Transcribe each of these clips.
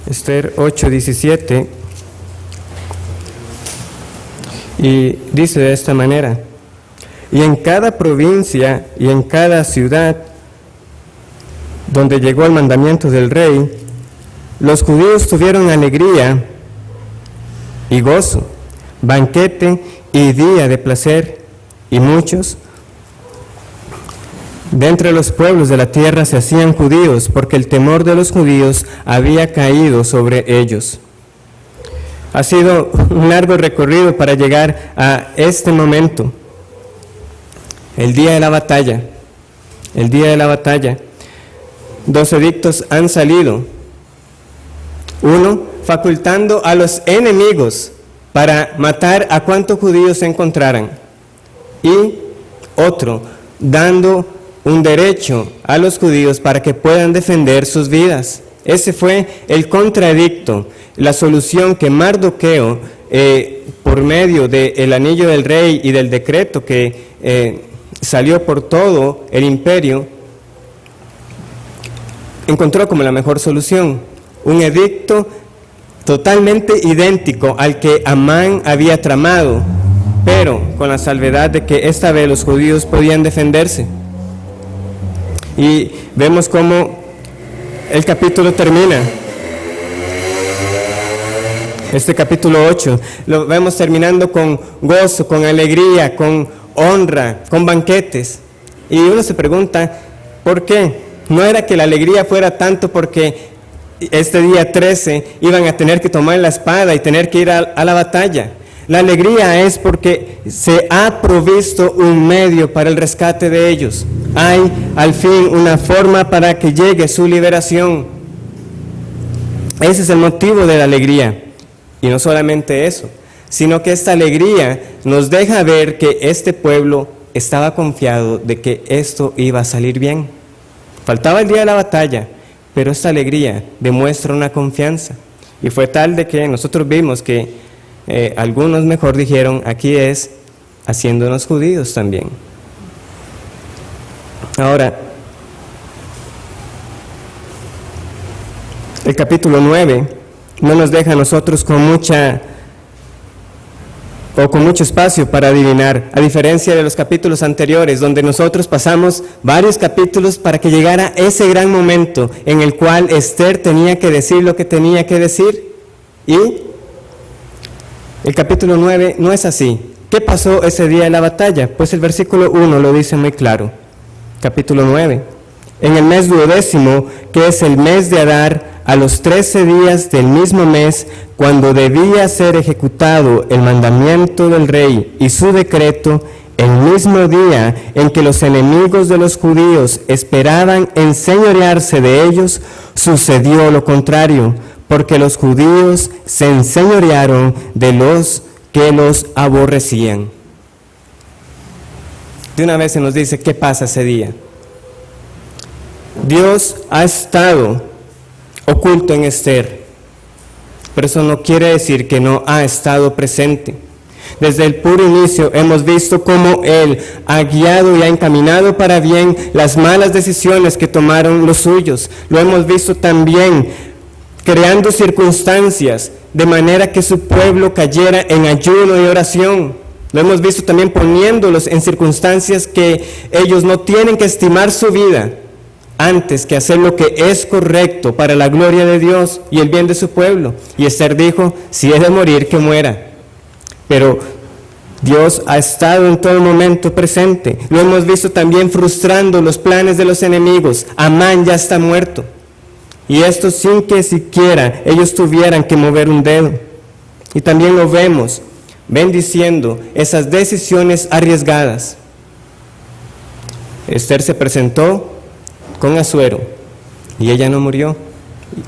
Esther 8:17, y dice de esta manera: y en cada provincia y en cada ciudad donde llegó el mandamiento del rey, los judíos tuvieron alegría y gozo, banquete y día de placer, y muchos de entre los pueblos de la tierra se hacían judíos, porque el temor de los judíos había caído sobre ellos. Ha sido un largo recorrido para llegar a este momento, el día de la batalla. El día de la batalla. 2 edictos han salido. Uno, facultando a los enemigos para matar a cuantos judíos se encontraran. Y otro, dando un derecho a los judíos para que puedan defender sus vidas. Ese fue el contraedicto, la solución que Mardoqueo, por medio del anillo del rey y del decreto que salió por todo el imperio, encontró como la mejor solución. Un edicto totalmente idéntico al que Amán había tramado, pero con la salvedad de que esta vez los judíos podían defenderse. Y vemos cómo el capítulo termina. Este capítulo 8 lo vemos terminando con gozo, con alegría, con honra, con banquetes. Y uno se pregunta, ¿por qué? No era que la alegría fuera tanto porque este día 13 iban a tener que tomar la espada y tener que ir a la batalla. La alegría es porque se ha provisto un medio para el rescate de ellos. Hay al fin una forma para que llegue su liberación. Ese es el motivo de la alegría. Y no solamente eso, sino que esta alegría nos deja ver que este pueblo estaba confiado de que esto iba a salir bien. Faltaba el día de la batalla, pero esta alegría demuestra una confianza. Y fue tal de que nosotros vimos que algunos mejor dijeron, aquí es haciéndonos judíos también. Ahora, el capítulo 9 no nos deja a nosotros con mucho espacio para adivinar, a diferencia de los capítulos anteriores, donde nosotros pasamos varios capítulos para que llegara ese gran momento en el cual Esther tenía que decir lo que tenía que decir. Y el capítulo 9 no es así. ¿Qué pasó ese día de la batalla? Pues el versículo 1 lo dice muy claro. Capítulo 9. En el mes 12º, que es el mes de Adar, a los 13 días del mismo mes, cuando debía ser ejecutado el mandamiento del rey y su decreto, el mismo día en que los enemigos de los judíos esperaban enseñorearse de ellos, sucedió lo contrario, porque los judíos se enseñorearon de los que los aborrecían. De una vez se nos dice qué pasa ese día. Dios ha estado oculto en Esther, pero eso no quiere decir que no ha estado presente. Desde el puro inicio hemos visto cómo Él ha guiado y ha encaminado para bien las malas decisiones que tomaron los suyos. Lo hemos visto también creando circunstancias de manera que su pueblo cayera en ayuno y oración. Lo hemos visto también poniéndolos en circunstancias que ellos no tienen que estimar su vida antes que hacer lo que es correcto para la gloria de Dios y el bien de su pueblo. Y Esther dijo, si he de morir, que muera. Pero Dios ha estado en todo momento presente. Lo hemos visto también frustrando los planes de los enemigos. Amán ya está muerto. Y esto sin que siquiera ellos tuvieran que mover un dedo. Y también lo vemos bendiciendo esas decisiones arriesgadas. Esther se presentó con Asuero y ella no murió.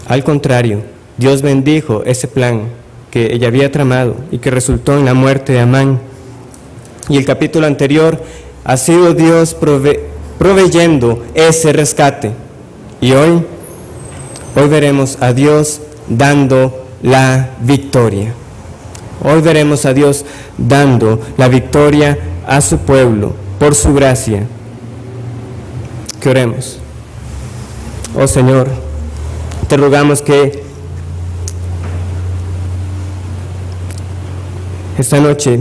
Al contrario, Dios bendijo ese plan que ella había tramado y que resultó en la muerte de Amán. Y el capítulo anterior ha sido Dios proveyendo ese rescate. Y hoy veremos a Dios dando la victoria. Hoy veremos a Dios dando la victoria a su pueblo por su gracia. Que oremos. Oh Señor, te rogamos que esta noche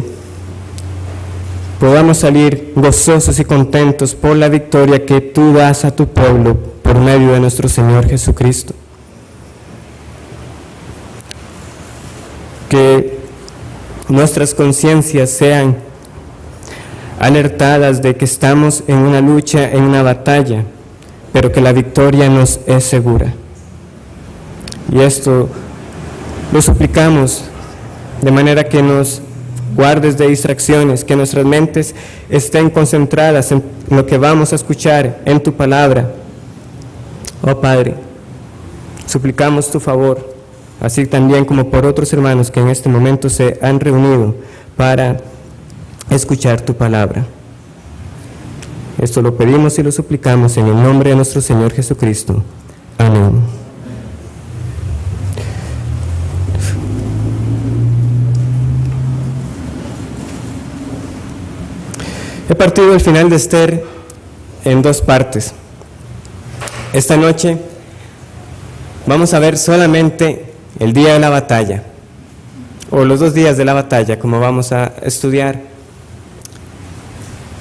podamos salir gozosos y contentos por la victoria que tú das a tu pueblo por medio de nuestro Señor Jesucristo. Que nuestras conciencias sean alertadas de que estamos en una lucha, en una batalla, pero que la victoria nos es segura. Y esto lo suplicamos de manera que nos guardes de distracciones, que nuestras mentes estén concentradas en lo que vamos a escuchar, en tu palabra. Oh Padre, suplicamos tu favor, así también como por otros hermanos que en este momento se han reunido para escuchar tu palabra. Esto lo pedimos y lo suplicamos en el nombre de nuestro Señor Jesucristo. Amén. He partido el final de Esther en dos partes. Esta noche vamos a ver solamente el día de la batalla, o los 2 días de la batalla, como vamos a estudiar,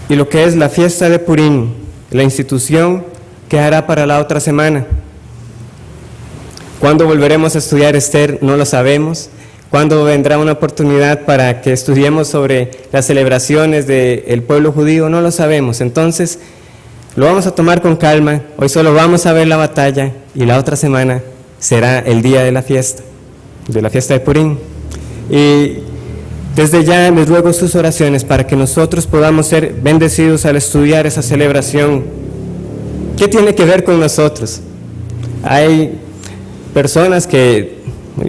y lo que es la fiesta de Purim, la institución que hará para la otra semana. ¿Cuándo volveremos a estudiar Esther? No lo sabemos. ¿Cuándo vendrá una oportunidad para que estudiemos sobre las celebraciones del pueblo judío? No lo sabemos. Entonces, lo vamos a tomar con calma. Hoy solo vamos a ver la batalla y la otra semana será el día de la fiesta de Purim. Y desde ya les ruego sus oraciones para que nosotros podamos ser bendecidos al estudiar esa celebración. ¿Qué tiene que ver con nosotros? Hay personas que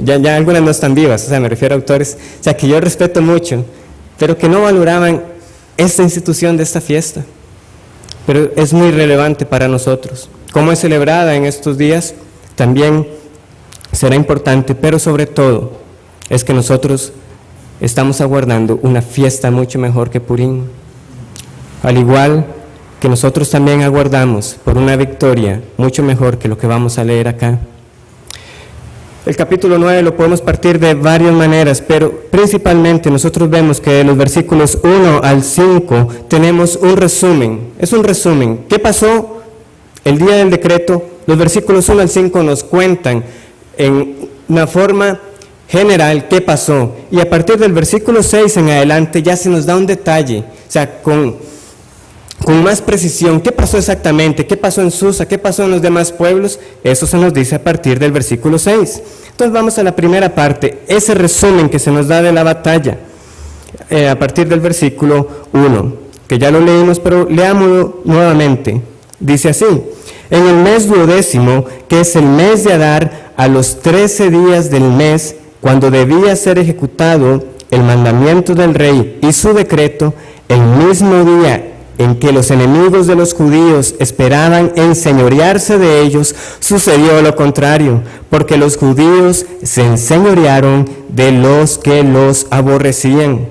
ya algunas no están vivas, o sea, me refiero a autores, o sea, que yo respeto mucho, pero que no valoraban esta institución de esta fiesta. Pero es muy relevante para nosotros. Cómo es celebrada en estos días también será importante, pero sobre todo es que nosotros estamos aguardando una fiesta mucho mejor que Purim. Al igual que nosotros también aguardamos por una victoria mucho mejor que lo que vamos a leer acá. El capítulo 9 lo podemos partir de varias maneras, pero principalmente nosotros vemos que de los versículos 1 al 5 tenemos un resumen. Es un resumen. ¿Qué pasó el día del decreto? Los versículos 1 al 5 nos cuentan en una forma general qué pasó. Y a partir del versículo 6 en adelante ya se nos da un detalle, o sea, con más precisión, qué pasó exactamente, qué pasó en Susa, qué pasó en los demás pueblos. Eso se nos dice a partir del versículo 6. Entonces vamos a la primera parte, ese resumen que se nos da de la batalla, a partir del versículo 1, que ya lo leímos, pero leámoslo nuevamente. Dice así: en el mes 12º, que es el mes de Adar, a los 13 días del mes, cuando debía ser ejecutado el mandamiento del rey y su decreto, el mismo día en que los enemigos de los judíos esperaban enseñorearse de ellos, sucedió lo contrario, porque los judíos se enseñorearon de los que los aborrecían.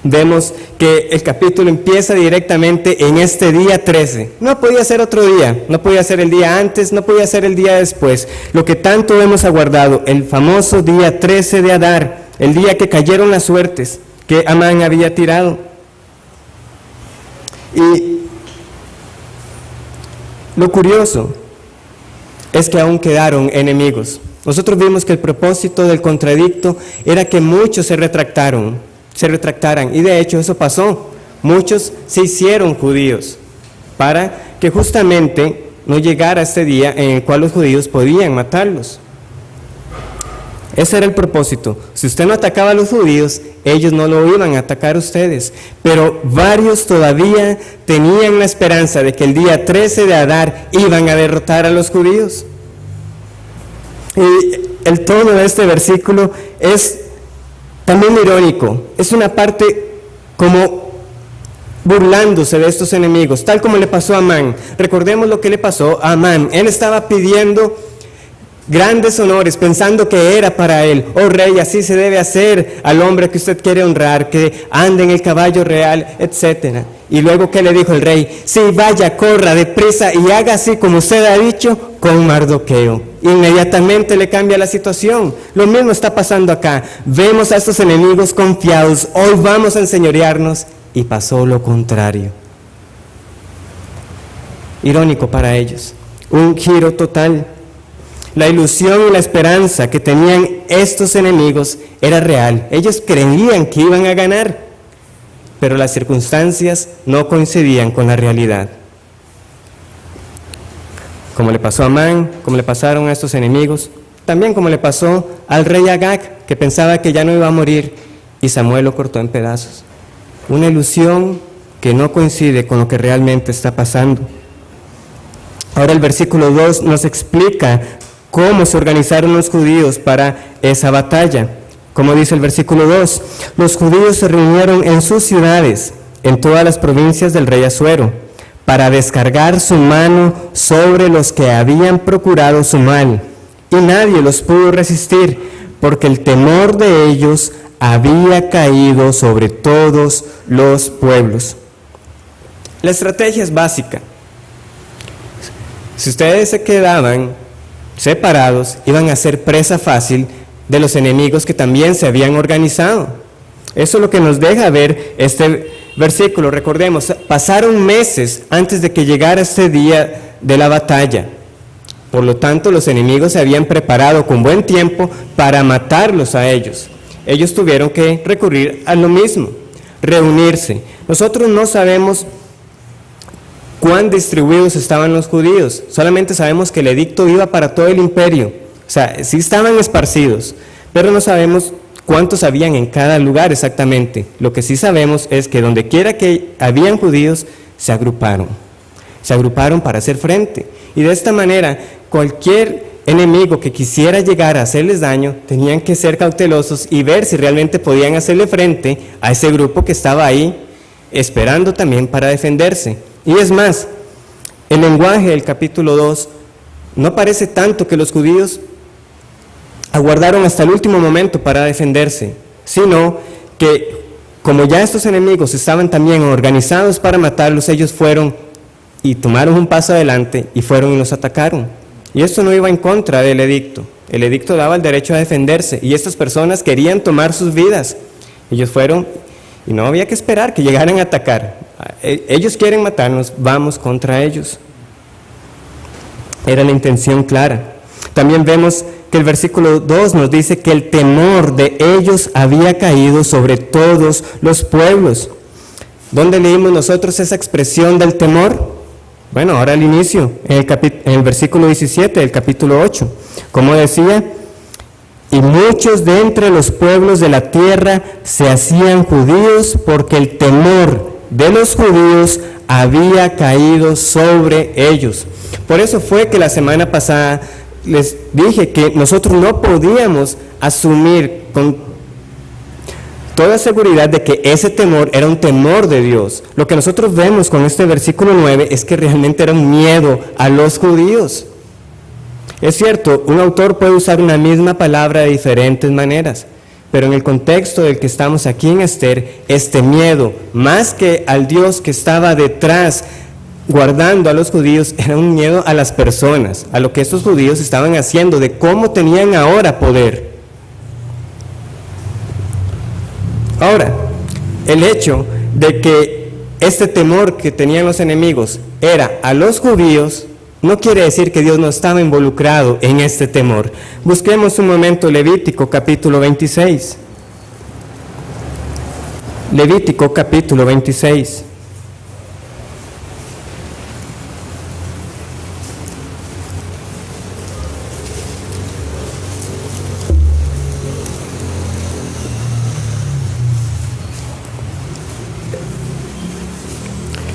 Vemos que el capítulo empieza directamente en este día 13. No podía ser otro día, no podía ser el día antes, no podía ser el día después. Lo que tanto hemos aguardado, el famoso día 13 de Adar, el día que cayeron las suertes que Amán había tirado. Y lo curioso es que aún quedaron enemigos. Nosotros vimos que el propósito del contradicto era que muchos se retractaran, y de hecho eso pasó. Muchos se hicieron judíos para que justamente no llegara este día en el cual los judíos podían matarlos. Ese era el propósito. Si usted no atacaba a los judíos, ellos no lo iban a atacar a ustedes. Pero varios todavía tenían la esperanza de que el día 13 de Adar iban a derrotar a los judíos. Y el tono de este versículo es también irónico. Es una parte como burlándose de estos enemigos, tal como le pasó a Amán. Recordemos lo que le pasó a Amán. Él estaba pidiendo grandes honores, pensando que era para él. Oh rey, así se debe hacer al hombre que usted quiere honrar, que ande en el caballo real, etc. Y luego, ¿qué le dijo el rey? Sí, vaya, corra deprisa y haga así como usted ha dicho con Mardoqueo. Inmediatamente le cambia la situación. Lo mismo está pasando acá. Vemos a estos enemigos confiados, hoy vamos a enseñorearnos, y pasó lo contrario. Irónico para ellos, un giro total. La ilusión y la esperanza que tenían estos enemigos era real. Ellos creían que iban a ganar, pero las circunstancias no coincidían con la realidad. Como le pasó a Amán, como le pasaron a estos enemigos, también como le pasó al rey Agag, que pensaba que ya no iba a morir, y Samuel lo cortó en pedazos. Una ilusión que no coincide con lo que realmente está pasando. Ahora el versículo 2 nos explica cómo se organizaron los judíos para esa batalla. Como dice el versículo 2, los judíos se reunieron en sus ciudades, en todas las provincias del rey Asuero, para descargar su mano sobre los que habían procurado su mal. Y nadie los pudo resistir, porque el temor de ellos había caído sobre todos los pueblos. La estrategia es básica. Si ustedes se quedaban separados, iban a ser presa fácil de los enemigos que también se habían organizado. Eso es lo que nos deja ver este versículo. Recordemos, pasaron meses antes de que llegara este día de la batalla. Por lo tanto, los enemigos se habían preparado con buen tiempo para matarlos a ellos. Ellos tuvieron que recurrir a lo mismo, reunirse. Nosotros no sabemos cuán distribuidos estaban los judíos, solamente sabemos que el edicto iba para todo el imperio, o sea, sí estaban esparcidos, pero no sabemos cuántos habían en cada lugar exactamente. Lo que sí sabemos es que donde quiera que habían judíos, se agruparon para hacer frente, y de esta manera, cualquier enemigo que quisiera llegar a hacerles daño, tenían que ser cautelosos y ver si realmente podían hacerle frente a ese grupo que estaba ahí, esperando también para defenderse. Y es más, el lenguaje del capítulo 2 no parece tanto que los judíos aguardaron hasta el último momento para defenderse, sino que como ya estos enemigos estaban también organizados para matarlos, ellos fueron y tomaron un paso adelante y fueron y los atacaron. Y esto no iba en contra del edicto. El edicto daba el derecho a defenderse y estas personas querían tomar sus vidas. Ellos fueron y no había que esperar que llegaran a atacar. Ellos quieren matarnos, vamos contra ellos. Era la intención clara. También vemos que el versículo 2 nos dice que el temor de ellos había caído sobre todos los pueblos. ¿Dónde leímos nosotros esa expresión del temor? Bueno, ahora al inicio, en el versículo 17 del capítulo 8. Como decía, y muchos de entre los pueblos de la tierra se hacían judíos porque el temor de los judíos había caído sobre ellos. Por eso fue que la semana pasada les dije que nosotros no podíamos asumir con toda seguridad de que ese temor era un temor de Dios. Lo que nosotros vemos con este versículo 9 es que realmente era un miedo a los judíos. Es cierto, un autor puede usar una misma palabra de diferentes maneras, pero en el contexto del que estamos aquí en Esther, este miedo, más que al Dios que estaba detrás guardando a los judíos, era un miedo a las personas, a lo que estos judíos estaban haciendo, de cómo tenían ahora poder. Ahora, el hecho de que este temor que tenían los enemigos era a los judíos, no quiere decir que Dios no estaba involucrado en este temor. Busquemos un momento Levítico capítulo 26. Levítico capítulo 26.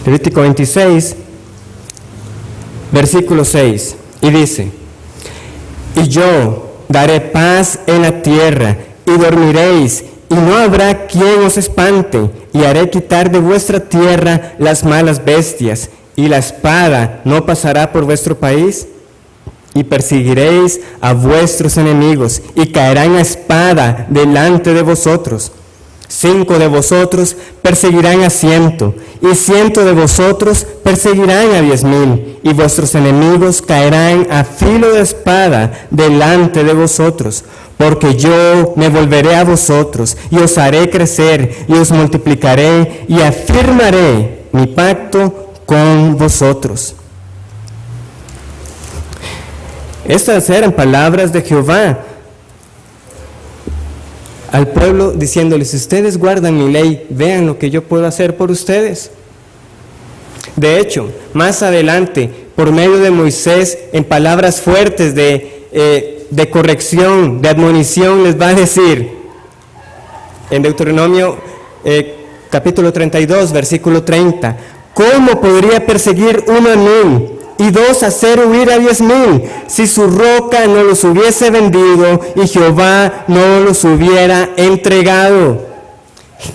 Levítico 26, versículo 6, y dice: y yo daré paz en la tierra, y dormiréis, y no habrá quien os espante, y haré quitar de vuestra tierra las malas bestias, y la espada no pasará por vuestro país. y perseguiréis a vuestros enemigos, y caerán a espada delante de vosotros. 5 de vosotros perseguirán a 100, y 100 de vosotros perseguirán a 10,000, y vuestros enemigos caerán a filo de espada delante de vosotros. Porque yo me volveré a vosotros, y os haré crecer, y os multiplicaré, y afirmaré mi pacto con vosotros. Estas eran palabras de Jehová al pueblo, diciéndoles: si ustedes guardan mi ley, vean lo que yo puedo hacer por ustedes. De hecho, más adelante, por medio de Moisés, en palabras fuertes de corrección, de admonición, les va a decir, en Deuteronomio capítulo 32, versículo 30, ¿cómo podría perseguir 1 a 1,000 y 2 hacer huir a 10,000 si su roca no los hubiese vendido y Jehová no los hubiera entregado?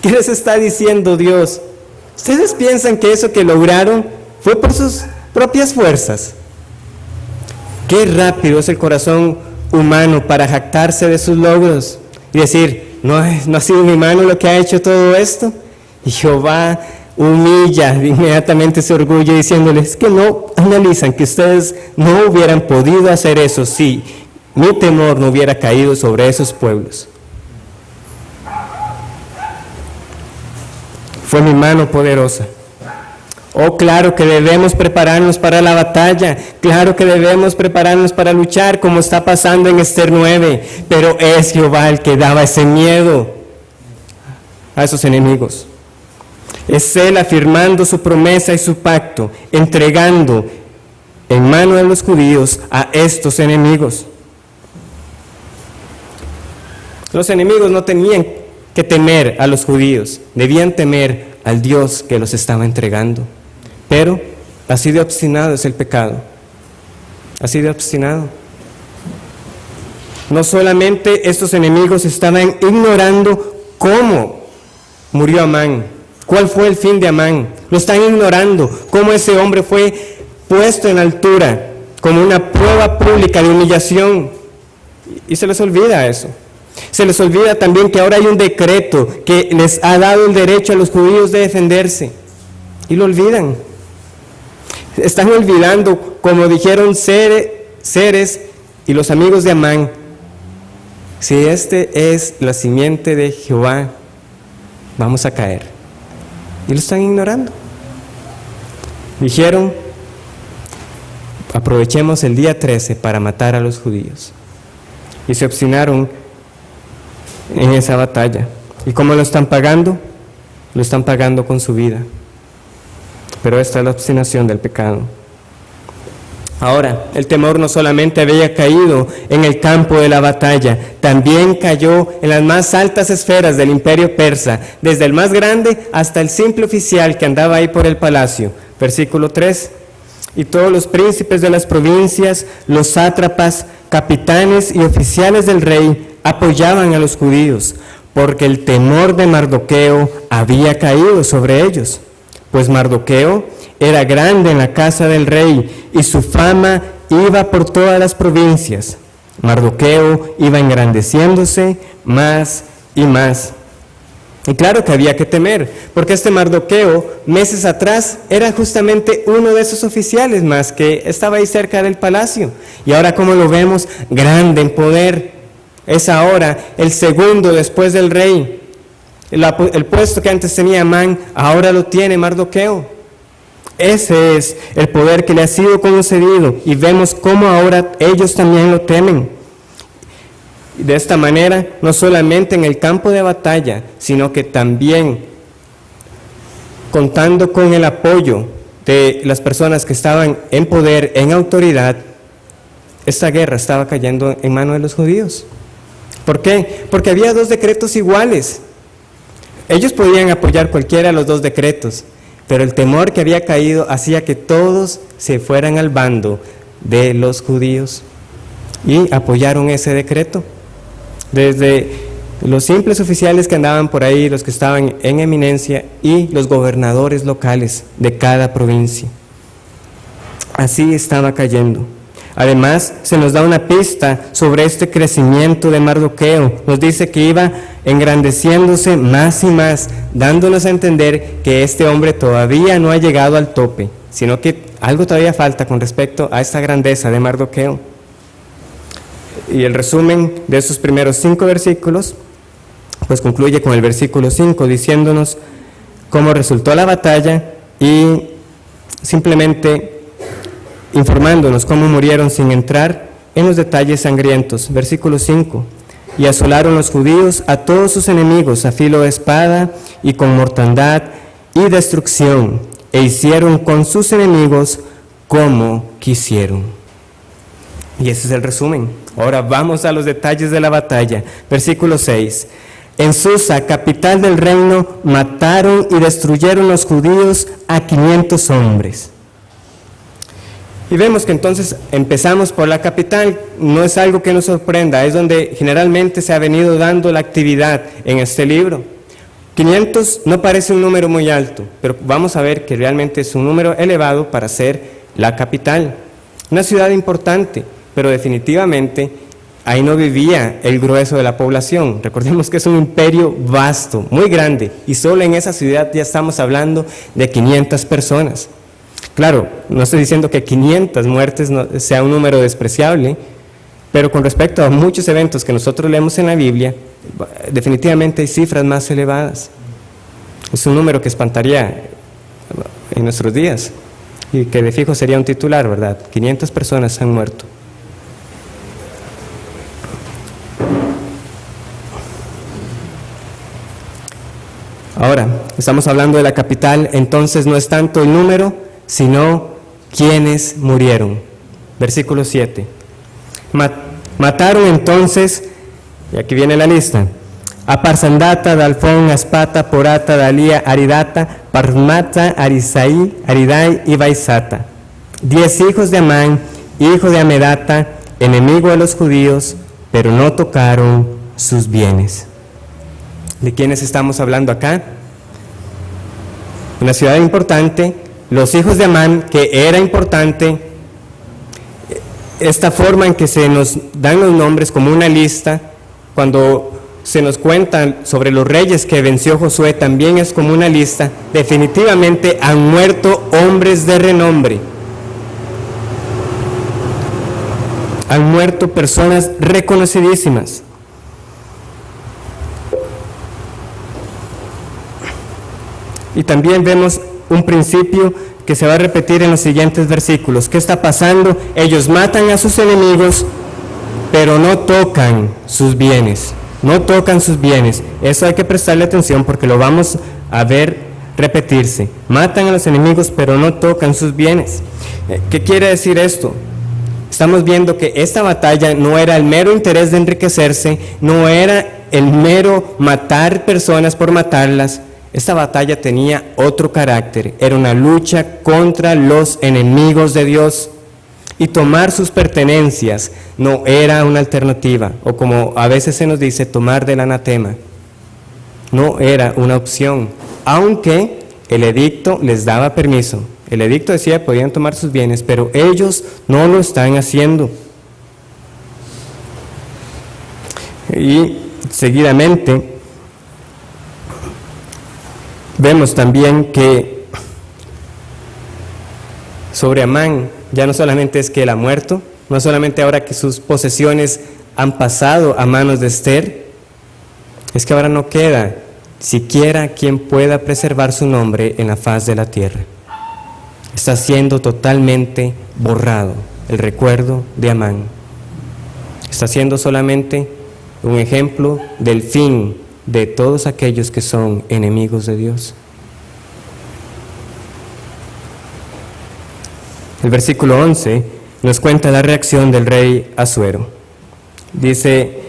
¿Qué les está diciendo Dios? ¿Ustedes piensan que eso que lograron fue por sus propias fuerzas? Qué rápido es el corazón humano para jactarse de sus logros y decir: no ha sido mi mano lo que ha hecho todo esto. Y Jehová humilla inmediatamente ese orgullo, diciéndoles que no analizan que ustedes no hubieran podido hacer eso si mi temor no hubiera caído sobre esos pueblos. Fue mi mano poderosa. Oh, claro que debemos prepararnos para la batalla, claro que debemos prepararnos para luchar, como está pasando en Esther 9, pero es Jehová el que daba ese miedo a esos enemigos. Es Él afirmando su promesa y su pacto, entregando en mano de los judíos a estos enemigos. Los enemigos no tenían que temer a los judíos, debían temer al Dios que los estaba entregando. Pero así de obstinado es el pecado, así de obstinado. No solamente estos enemigos estaban ignorando cómo murió Amán, cuál fue el fin de Amán, lo están ignorando, cómo ese hombre fue puesto en altura como una prueba pública de humillación, y se les olvida eso. Se les olvida también que ahora hay un decreto que les ha dado el derecho a los judíos de defenderse, y lo olvidan. Están olvidando, como dijeron Ceres y los amigos de Amán: si este es la simiente de Jehová, vamos a caer. Y lo están ignorando. Dijeron: aprovechemos el día 13 para matar a los judíos. Y se obstinaron en esa batalla. ¿Y cómo lo están pagando? Lo están pagando con su vida. Pero esta es la obstinación del pecado. Ahora, el temor no solamente había caído en el campo de la batalla, también cayó en las más altas esferas del imperio persa, desde el más grande hasta el simple oficial que andaba ahí por el palacio. Versículo 3. Y todos los príncipes de las provincias, los sátrapas, capitanes y oficiales del rey apoyaban a los judíos, porque el temor de Mardoqueo había caído sobre ellos. Pues Mardoqueo era grande en la casa del rey, y su fama iba por todas las provincias. Mardoqueo iba engrandeciéndose más y más. Y claro que había que temer, porque este Mardoqueo, meses atrás, era justamente uno de esos oficiales más que estaba ahí cerca del palacio. Y ahora, como lo vemos, grande en poder, es ahora el segundo después del rey. El puesto que antes tenía Amán, ahora lo tiene Mardoqueo. Ese es el poder que le ha sido concedido, y vemos cómo ahora ellos también lo temen. De esta manera, no solamente en el campo de batalla, sino que también contando con el apoyo de las personas que estaban en poder, en autoridad, esta guerra estaba cayendo en manos de los judíos. ¿Por qué? Porque había 2 decretos iguales. Ellos podían apoyar cualquiera de los 2 decretos, pero el temor que había caído hacía que todos se fueran al bando de los judíos y apoyaron ese decreto. Desde los simples oficiales que andaban por ahí, los que estaban en eminencia, y los gobernadores locales de cada provincia. Así estaba cayendo. Además, se nos da una pista sobre este crecimiento de Mardoqueo. Nos dice que iba engrandeciéndose más y más, dándonos a entender que este hombre todavía no ha llegado al tope, sino que algo todavía falta con respecto a esta grandeza de Mardoqueo. Y el resumen de esos primeros 5 versículos, pues concluye con el versículo 5, diciéndonos cómo resultó la batalla y simplemente informándonos cómo murieron sin entrar en los detalles sangrientos. Versículo 5. Y asolaron los judíos a todos sus enemigos a filo de espada y con mortandad y destrucción, e hicieron con sus enemigos como quisieron. Y ese es el resumen. Ahora vamos a los detalles de la batalla. Versículo 6. En Susa, capital del reino, mataron y destruyeron los judíos a 500 hombres. Y vemos que entonces empezamos por la capital. No es algo que nos sorprenda, es donde generalmente se ha venido dando la actividad en este libro. 500 no parece un número muy alto, pero vamos a ver que realmente es un número elevado para ser la capital. Una ciudad importante, pero definitivamente ahí no vivía el grueso de la población. Recordemos que es un imperio vasto, muy grande, y solo en esa ciudad ya estamos hablando de 500 personas. Claro, no estoy diciendo que 500 muertes sea un número despreciable, pero con respecto a muchos eventos que nosotros leemos en la Biblia, definitivamente hay cifras más elevadas. Es un número que espantaría en nuestros días y que de fijo sería un titular, ¿verdad? 500 personas han muerto. Ahora, estamos hablando de la capital, entonces no es tanto el número, sino quienes murieron. Versículo 7. Mataron entonces, y aquí viene la lista, a Parsandata, Dalfón, Aspata, Porata, Dalía, Aridata, Parmata, Arisai, Aridai y Baisata, 10 hijos de Amán, hijo de Amedata, enemigo de los judíos, pero no tocaron sus bienes. ¿De quiénes estamos hablando acá? Una ciudad importante, los hijos de Amán, que era importante. Esta forma en que se nos dan los nombres como una lista, cuando se nos cuentan sobre los reyes que venció Josué, también es como una lista. Definitivamente han muerto hombres de renombre. Han muerto personas reconocidísimas. Y también vemos un principio que se va a repetir en los siguientes versículos. ¿Qué está pasando? Ellos matan a sus enemigos, pero no tocan sus bienes. No tocan sus bienes. Eso hay que prestarle atención porque lo vamos a ver repetirse. Matan a los enemigos, pero no tocan sus bienes. ¿Qué quiere decir esto? Estamos viendo que esta batalla no era el mero interés de enriquecerse, no era el mero matar personas por matarlas. Esta batalla tenía otro carácter, era una lucha contra los enemigos de Dios, y tomar sus pertenencias no era una alternativa, o como a veces se nos dice, tomar del anatema. No era una opción, aunque el edicto les daba permiso. El edicto decía que podían tomar sus bienes, pero ellos no lo están haciendo. Y seguidamente vemos también que sobre Amán ya no solamente es que él ha muerto, no solamente ahora que sus posesiones han pasado a manos de Esther, es que ahora no queda siquiera quien pueda preservar su nombre en la faz de la tierra. Está siendo totalmente borrado el recuerdo de Amán. Está siendo solamente un ejemplo del fin de todos aquellos que son enemigos de Dios. El versículo 11 nos cuenta la reacción del rey Asuero. Dice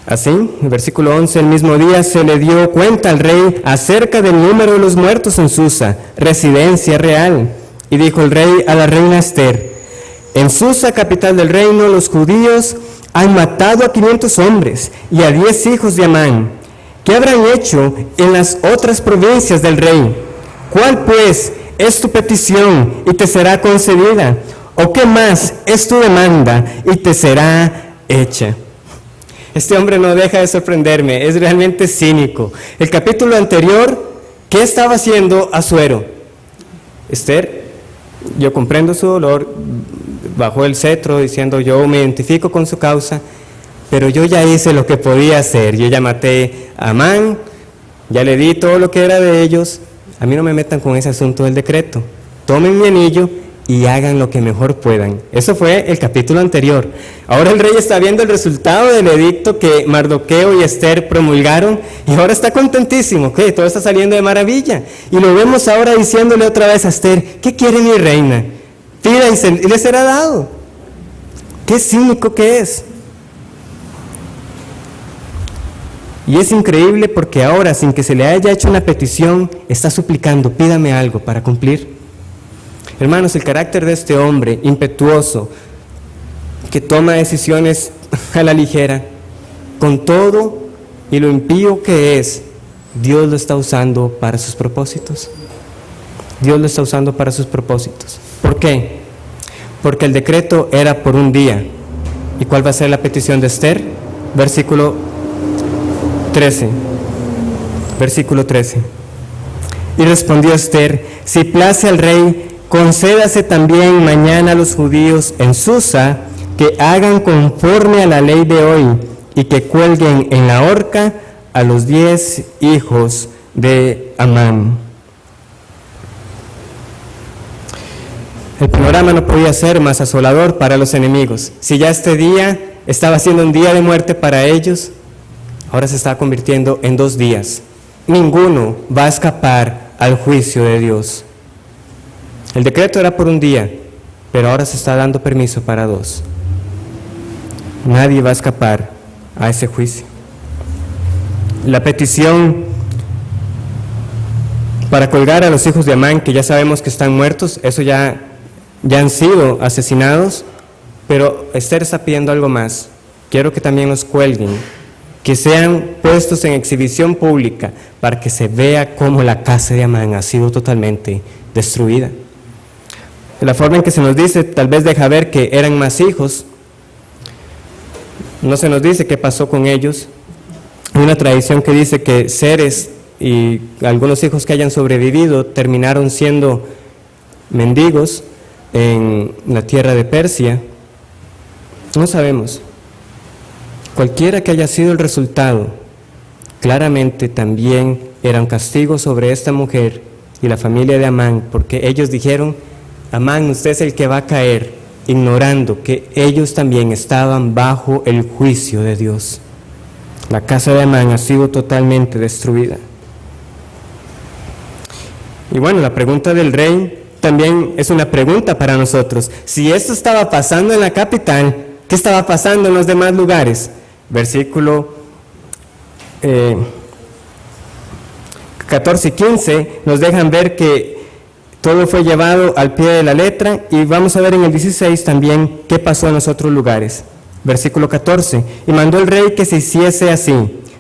así, el versículo 11, el mismo día se le dio cuenta al rey acerca del número de los muertos en Susa, residencia real. Y dijo el rey a la reina Esther, en Susa, capital del reino, los judíos han matado a 500 hombres y a 10 hijos de Amán. ¿Qué habrán hecho en las otras provincias del rey? ¿Cuál pues es tu petición y te será concedida? ¿O qué más es tu demanda y te será hecha? Este hombre no deja de sorprenderme, es realmente cínico. El capítulo anterior, ¿qué estaba haciendo Asuero? Esther, yo comprendo su dolor, bajó el cetro diciendo yo me identifico con su causa, pero yo ya hice lo que podía hacer, yo ya maté a Amán, ya le di todo lo que era de ellos, a mí no me metan con ese asunto del decreto, tomen mi anillo y hagan lo que mejor puedan. Eso fue el capítulo anterior. Ahora el rey está viendo el resultado del edicto que Mardoqueo y Esther promulgaron y ahora está contentísimo, que todo está saliendo de maravilla. Y lo vemos ahora diciéndole otra vez a Esther, ¿qué quiere mi reina? Pida y le será dado. Qué cínico que es. Y es increíble porque ahora, sin que se le haya hecho una petición, está suplicando, pídame algo para cumplir. Hermanos, el carácter de este hombre impetuoso, que toma decisiones a la ligera, con todo y lo impío que es, Dios lo está usando para sus propósitos. Dios lo está usando para sus propósitos. ¿Por qué? Porque el decreto era por un día. ¿Y cuál va a ser la petición de Esther? Versículo 13. Versículo 13. Y respondió Esther, si place al rey, concédase también mañana a los judíos en Susa que hagan conforme a la ley de hoy y que cuelguen en la horca a los 10 hijos de Amán. El panorama no podía ser más asolador para los enemigos. Si ya este día estaba siendo un día de muerte para ellos, ahora se está convirtiendo en 2 días. Ninguno va a escapar al juicio de Dios. El decreto era por un día, pero ahora se está dando permiso para 2. Nadie va a escapar a ese juicio. La petición para colgar a los hijos de Amán, que ya sabemos que están muertos, eso ya han sido asesinados, pero Esther está pidiendo algo más. Quiero que también los cuelguen, que sean puestos en exhibición pública para que se vea cómo la casa de Amán ha sido totalmente destruida. La forma en que se nos dice tal vez deja ver que eran más hijos. No se nos dice qué pasó con ellos. Hay una tradición que dice que Ceres y algunos hijos que hayan sobrevivido terminaron siendo mendigos en la tierra de Persia. No sabemos. Cualquiera que haya sido el resultado, claramente también era un castigo sobre esta mujer y la familia de Amán, porque ellos dijeron, Amán, usted es el que va a caer, ignorando que ellos también estaban bajo el juicio de Dios. La casa de Amán ha sido totalmente destruida. Y bueno, la pregunta del rey también es una pregunta para nosotros. Si esto estaba pasando en la capital, ¿qué estaba pasando en los demás lugares? Versículo 14 y 15 nos dejan ver que todo fue llevado al pie de la letra, y vamos a ver en el 16 también qué pasó en los otros lugares. Versículo 14, y mandó el rey que se hiciese así,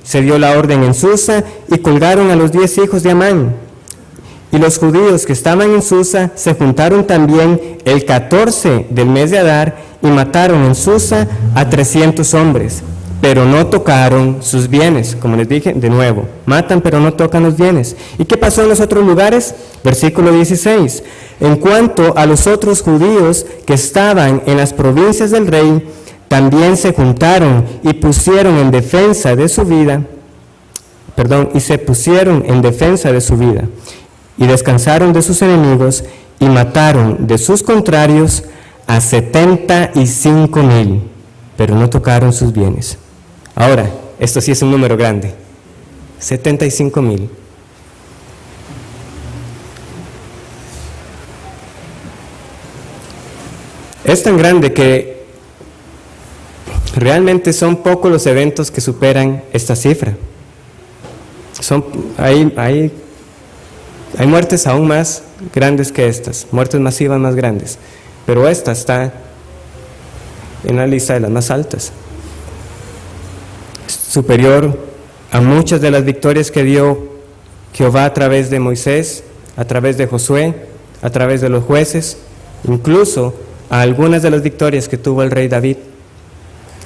se dio la orden en Susa y colgaron a los 10 hijos de Amán. Y los judíos que estaban en Susa se juntaron también el 14 del mes de Adar y mataron en Susa a 300 hombres, pero no tocaron sus bienes. Como les dije, de nuevo, matan pero no tocan los bienes. ¿Y qué pasó en los otros lugares? Versículo 16. En cuanto a los otros judíos que estaban en las provincias del rey, también se juntaron y pusieron en defensa de su vida, y se pusieron en defensa de su vida, y descansaron de sus enemigos, y mataron de sus contrarios a 75,000, pero no tocaron sus bienes. Ahora, esto sí es un número grande, 75,000. Es tan grande que realmente son pocos los eventos que superan esta cifra. Hay muertes aún más grandes que estas, muertes masivas más grandes, pero esta está en la lista de las más altas, superior a muchas de las victorias que dio Jehová a través de Moisés, a través de Josué, a través de los jueces, incluso a algunas de las victorias que tuvo el rey David.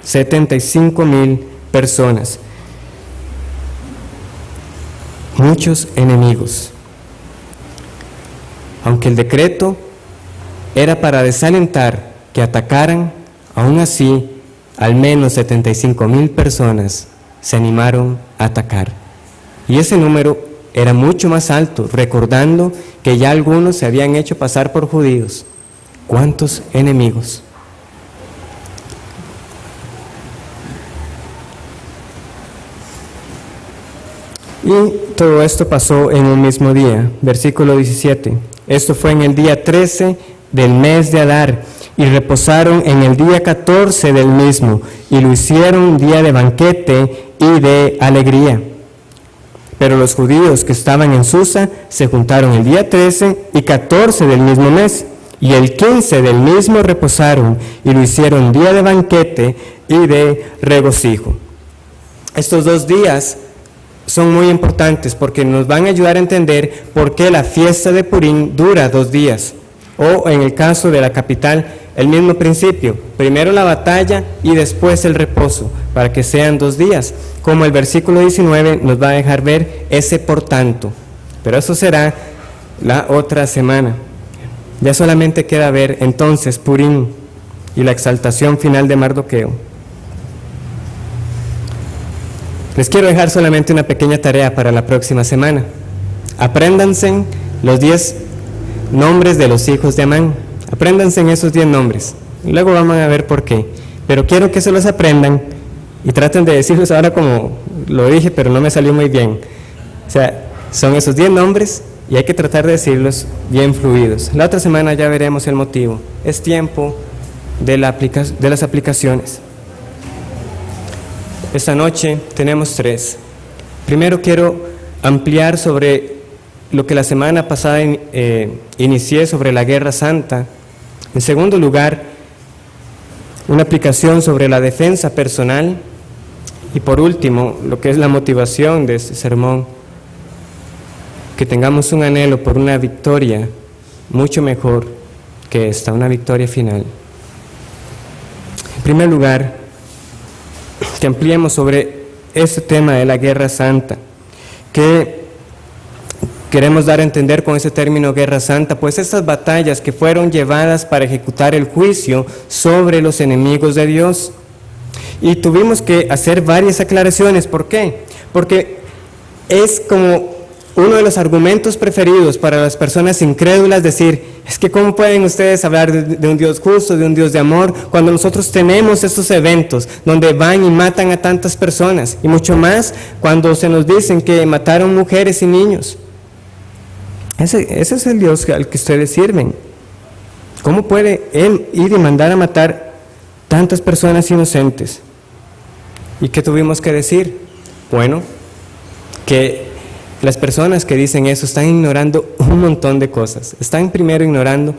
75,000 personas. Muchos enemigos. Aunque el decreto era para desalentar que atacaran, aún así, al menos 75,000 personas se animaron a atacar. Y ese número era mucho más alto, recordando que ya algunos se habían hecho pasar por judíos. ¿Cuántos enemigos? Y todo esto pasó en un mismo día. Versículo 17. Esto fue en el día 13 del mes de Adar, y reposaron en el día 14 del mismo, y lo hicieron día de banquete y de alegría. Pero los judíos que estaban en Susa se juntaron el día 13 y 14 del mismo mes, y el 15 del mismo reposaron, y lo hicieron día de banquete y de regocijo. Estos 2 días son muy importantes porque nos van a ayudar a entender por qué la fiesta de Purim dura 2 días. O en el caso de la capital, el mismo principio, primero la batalla y después el reposo, para que sean 2 días, como el versículo 19 nos va a dejar ver ese por tanto, pero eso será la otra semana. Ya solamente queda ver entonces Purim y la exaltación final de Mardoqueo. Les quiero dejar solamente una pequeña tarea para la próxima semana. Apréndanse los 10 nombres de los hijos de Amán. Apréndanse esos 10 nombres. Luego vamos a ver por qué. Pero quiero que se los aprendan y traten de decirlos ahora como lo dije, pero no me salió muy bien. O sea, son esos 10 nombres y hay que tratar de decirlos bien fluidos. La otra semana ya veremos el motivo. Es tiempo de las aplicaciones. Esta noche tenemos 3. Primero quiero ampliar sobre lo que la semana pasada inicié sobre la Guerra Santa. En segundo lugar, una aplicación sobre la defensa personal. Y por último, lo que es la motivación de este sermón, que tengamos un anhelo por una victoria mucho mejor que esta, una victoria final. En primer lugar, que ampliemos sobre este tema de la Guerra Santa, que queremos dar a entender con ese término Guerra Santa, pues estas batallas que fueron llevadas para ejecutar el juicio sobre los enemigos de Dios. Y tuvimos que hacer varias aclaraciones. ¿Por qué? Porque es como uno de los argumentos preferidos para las personas incrédulas decir, es que ¿cómo pueden ustedes hablar de un Dios justo, de un Dios de amor, cuando nosotros tenemos estos eventos donde van y matan a tantas personas? Y mucho más cuando se nos dicen que mataron mujeres y niños. Ese es el Dios al que ustedes sirven. ¿Cómo puede Él ir y mandar a matar tantas personas inocentes? ¿Y qué tuvimos que decir? Bueno, que las personas que dicen eso están ignorando un montón de cosas. Están primero ignorando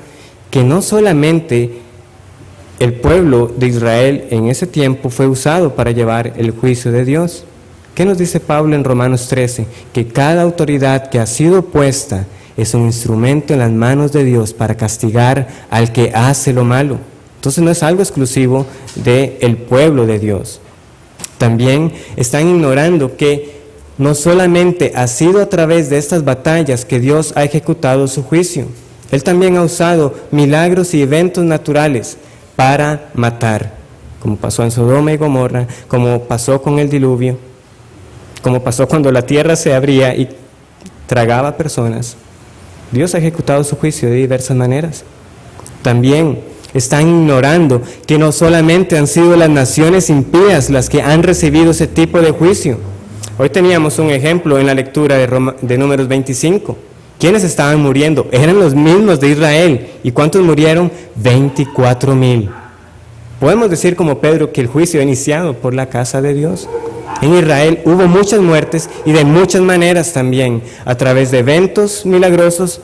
que no solamente el pueblo de Israel en ese tiempo fue usado para llevar el juicio de Dios. ¿Qué nos dice Pablo en Romanos 13? Que cada autoridad que ha sido puesta es un instrumento en las manos de Dios para castigar al que hace lo malo. Entonces no es algo exclusivo del pueblo de Dios. También están ignorando que no solamente ha sido a través de estas batallas que Dios ha ejecutado su juicio. Él también ha usado milagros y eventos naturales para matar, como pasó en Sodoma y Gomorra, como pasó con el diluvio, como pasó cuando la tierra se abría y tragaba personas. Dios ha ejecutado su juicio de diversas maneras. También están ignorando que no solamente han sido las naciones impías las que han recibido ese tipo de juicio. Hoy teníamos un ejemplo en la lectura de Números 25. ¿Quiénes estaban muriendo? Eran los mismos de Israel. ¿Y cuántos murieron? 24,000. Podemos decir como Pedro que el juicio ha iniciado por la casa de Dios. En Israel hubo muchas muertes y de muchas maneras también, a través de eventos milagrosos,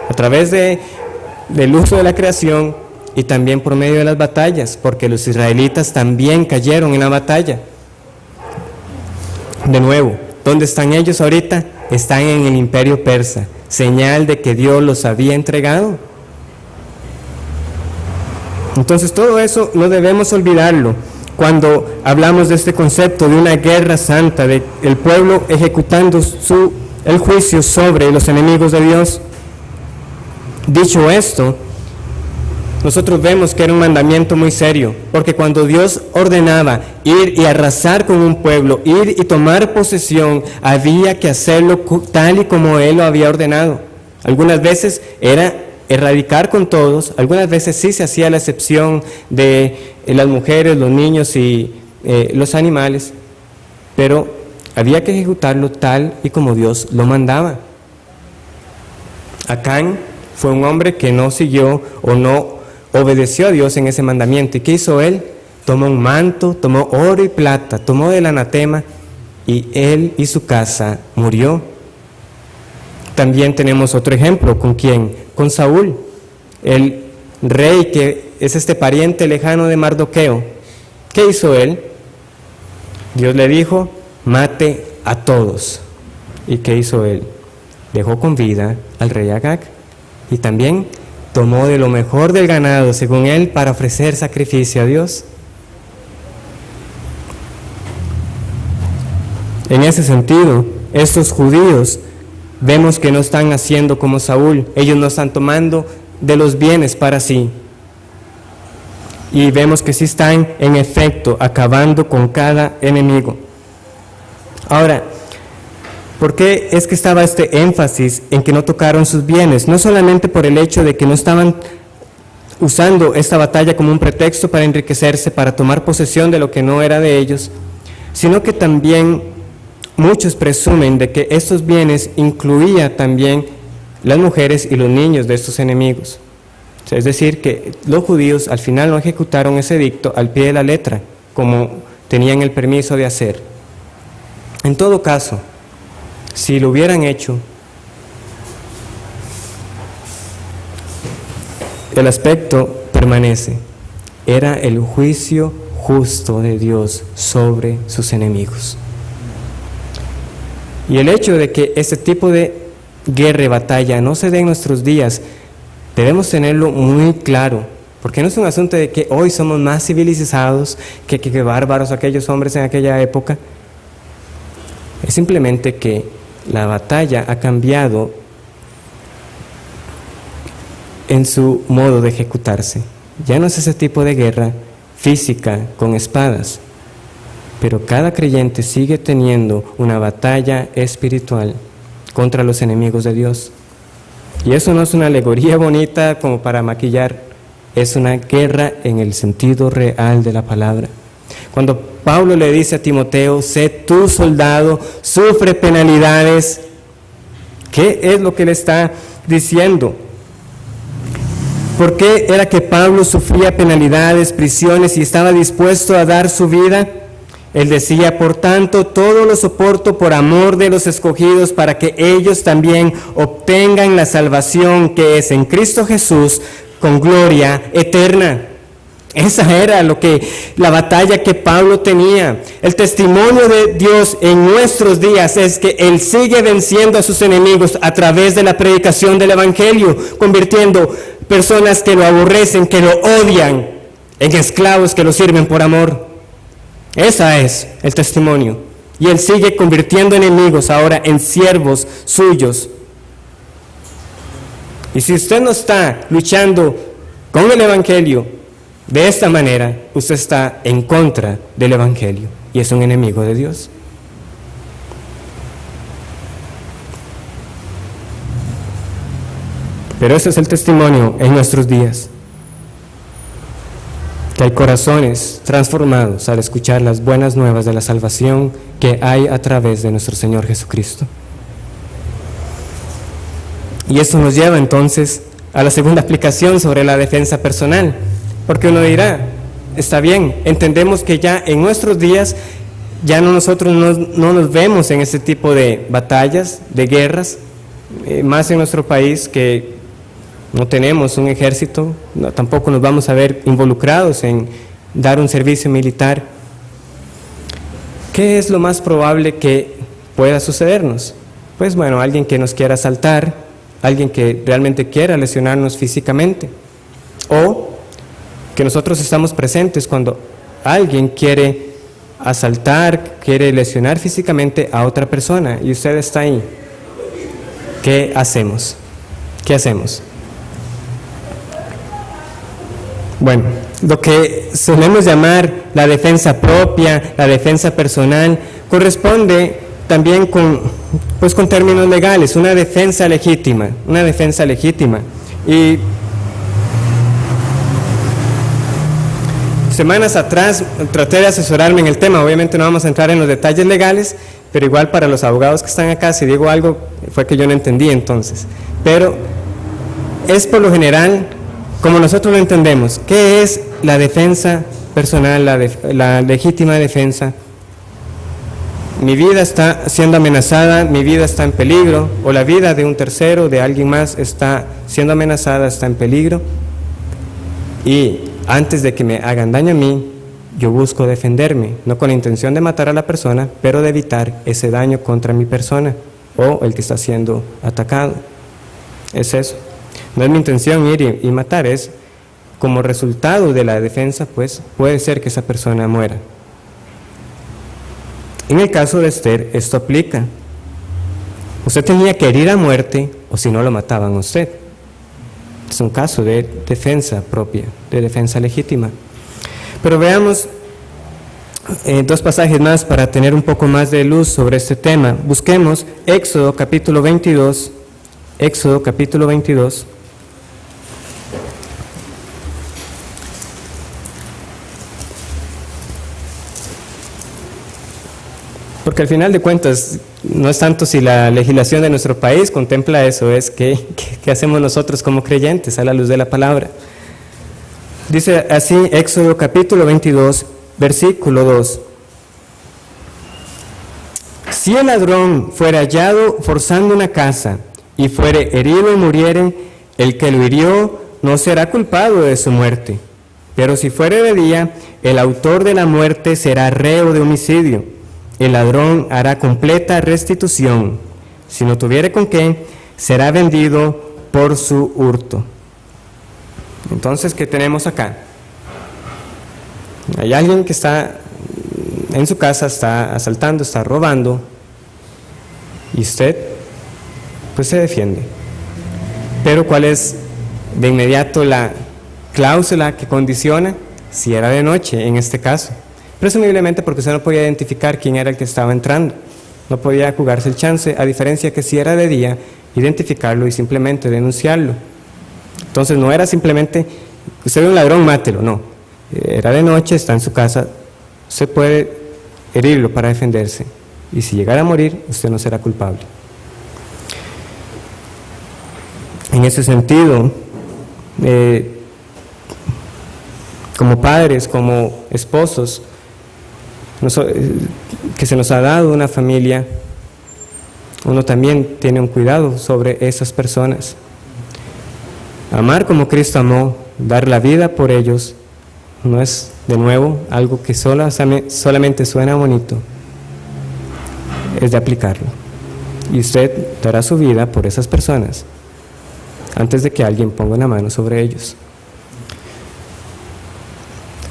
a través del uso de la creación y también por medio de las batallas, porque los israelitas también cayeron en la batalla. De nuevo, ¿dónde están ellos ahorita? Están en el imperio persa, señal de que Dios los había entregado. Entonces todo eso no debemos olvidarlo cuando hablamos de este concepto de una guerra santa, de el pueblo ejecutando el juicio sobre los enemigos de Dios. Dicho esto, nosotros vemos que era un mandamiento muy serio, porque cuando Dios ordenaba ir y arrasar con un pueblo, ir y tomar posesión, había que hacerlo tal y como Él lo había ordenado. Algunas veces era erradicar con todos, algunas veces sí se hacía la excepción de las mujeres, los niños y los animales, pero había que ejecutarlo tal y como Dios lo mandaba. Acán fue un hombre que no siguió o no obedeció a Dios en ese mandamiento. ¿Y qué hizo él? Tomó un manto, tomó oro y plata, tomó del anatema y él y su casa murió. También tenemos otro ejemplo, ¿con quién? Con Saúl, el rey que es este pariente lejano de Mardoqueo. ¿Qué hizo él? Dios le dijo, mate a todos. ¿Y qué hizo él? Dejó con vida al rey Agag y también tomó de lo mejor del ganado, según él, para ofrecer sacrificio a Dios. En ese sentido, estos judíos vemos que no están haciendo como Saúl. Ellos no están tomando de los bienes para sí. Y vemos que sí están, en efecto, acabando con cada enemigo. Ahora, ¿por qué es que estaba este énfasis en que no tocaron sus bienes? No solamente por el hecho de que no estaban usando esta batalla como un pretexto para enriquecerse, para tomar posesión de lo que no era de ellos, sino que también muchos presumen de que estos bienes incluía también las mujeres y los niños de estos enemigos. Es decir, que los judíos al final no ejecutaron ese edicto al pie de la letra, como tenían el permiso de hacer. En todo caso, si lo hubieran hecho, el aspecto permanece. Era el juicio justo de Dios sobre sus enemigos. Y el hecho de que este tipo de guerra y batalla no se dé en nuestros días, debemos tenerlo muy claro, porque no es un asunto de que hoy somos más civilizados que bárbaros aquellos hombres en aquella época. Es simplemente que la batalla ha cambiado en su modo de ejecutarse. Ya no es ese tipo de guerra física con espadas, pero cada creyente sigue teniendo una batalla espiritual contra los enemigos de Dios. Y eso no es una alegoría bonita como para maquillar, es una guerra en el sentido real de la palabra. Cuando Pablo le dice a Timoteo, sé tu soldado, sufre penalidades, ¿qué es lo que le está diciendo? ¿Por qué era que Pablo sufría penalidades, prisiones y estaba dispuesto a dar su vida? Él decía, por tanto, todo lo soporto por amor de los escogidos, para que ellos también obtengan la salvación que es en Cristo Jesús, con gloria eterna. Esa era la batalla que Pablo tenía. El testimonio de Dios en nuestros días es que Él sigue venciendo a sus enemigos a través de la predicación del Evangelio, convirtiendo personas que lo aborrecen, que lo odian, en esclavos que lo sirven por amor. Ese es el testimonio. Y Él sigue convirtiendo enemigos ahora en siervos suyos. Y si usted no está luchando con el Evangelio de esta manera, usted está en contra del Evangelio y es un enemigo de Dios. Pero ese es el testimonio en nuestros días. Que hay corazones transformados al escuchar las buenas nuevas de la salvación que hay a través de nuestro Señor Jesucristo. Y eso nos lleva entonces a la segunda aplicación sobre la defensa personal. Porque uno dirá, está bien, entendemos que ya en nuestros días ya nosotros no nos vemos en ese tipo de batallas, de guerras, más en nuestro país que no tenemos un ejército, tampoco nos vamos a ver involucrados en dar un servicio militar. ¿Qué es lo más probable que pueda sucedernos? Pues bueno, alguien que nos quiera asaltar, alguien que realmente quiera lesionarnos físicamente, o que nosotros estamos presentes cuando alguien quiere asaltar, quiere lesionar físicamente a otra persona y usted está ahí. ¿Qué hacemos? ¿Qué hacemos? Bueno, lo que solemos llamar la defensa propia, la defensa personal, corresponde también con términos legales, una defensa legítima. Y semanas atrás traté de asesorarme en el tema, obviamente no vamos a entrar en los detalles legales, pero igual para los abogados que están acá, si digo algo, fue que yo no entendí entonces. Pero es por lo general, como nosotros lo entendemos, ¿qué es la defensa personal, la legítima defensa? Mi vida está siendo amenazada, mi vida está en peligro, o la vida de un tercero, de alguien más, está siendo amenazada, está en peligro, y antes de que me hagan daño a mí, yo busco defenderme, no con la intención de matar a la persona, pero de evitar ese daño contra mi persona o el que está siendo atacado. Es eso. No es mi intención ir y matar, es como resultado de la defensa, pues puede ser que esa persona muera. En el caso de Esther, esto aplica. Usted tenía que herir a muerte o si no lo mataban a usted. Es un caso de defensa propia, de defensa legítima. Pero veamos dos pasajes más para tener un poco más de luz sobre este tema. Busquemos Éxodo capítulo 22. Éxodo capítulo 22. Porque al final de cuentas, no es tanto si la legislación de nuestro país contempla eso, es qué hacemos nosotros como creyentes a la luz de la palabra. Dice así, Éxodo capítulo 22, versículo 2. Si el ladrón fuera hallado forzando una casa y fuere herido y muriere, el que lo hirió no será culpado de su muerte. Pero si fuere de día, el autor de la muerte será reo de homicidio. El ladrón hará completa restitución. Si no tuviere con qué, será vendido por su hurto. Entonces, ¿qué tenemos acá? Hay alguien que está en su casa, está asaltando, está robando, y usted, pues se defiende. Pero ¿cuál es de inmediato la cláusula que condiciona? Si era de noche, en este caso. Presumiblemente porque usted no podía identificar quién era el que estaba entrando. No podía jugarse el chance, a diferencia que si era de día, identificarlo y simplemente denunciarlo. Entonces no era simplemente, usted ve un ladrón, mátelo, no. Era de noche, está en su casa, usted puede herirlo para defenderse. Y si llegara a morir, usted no será culpable. En ese sentido, como padres, como esposos, que se nos ha dado una familia, uno también tiene un cuidado sobre esas personas. Amar como Cristo amó, dar la vida por ellos, no es, de nuevo, algo que solamente suena bonito, es de aplicarlo. Y usted dará su vida por esas personas antes de que alguien ponga una mano sobre ellos.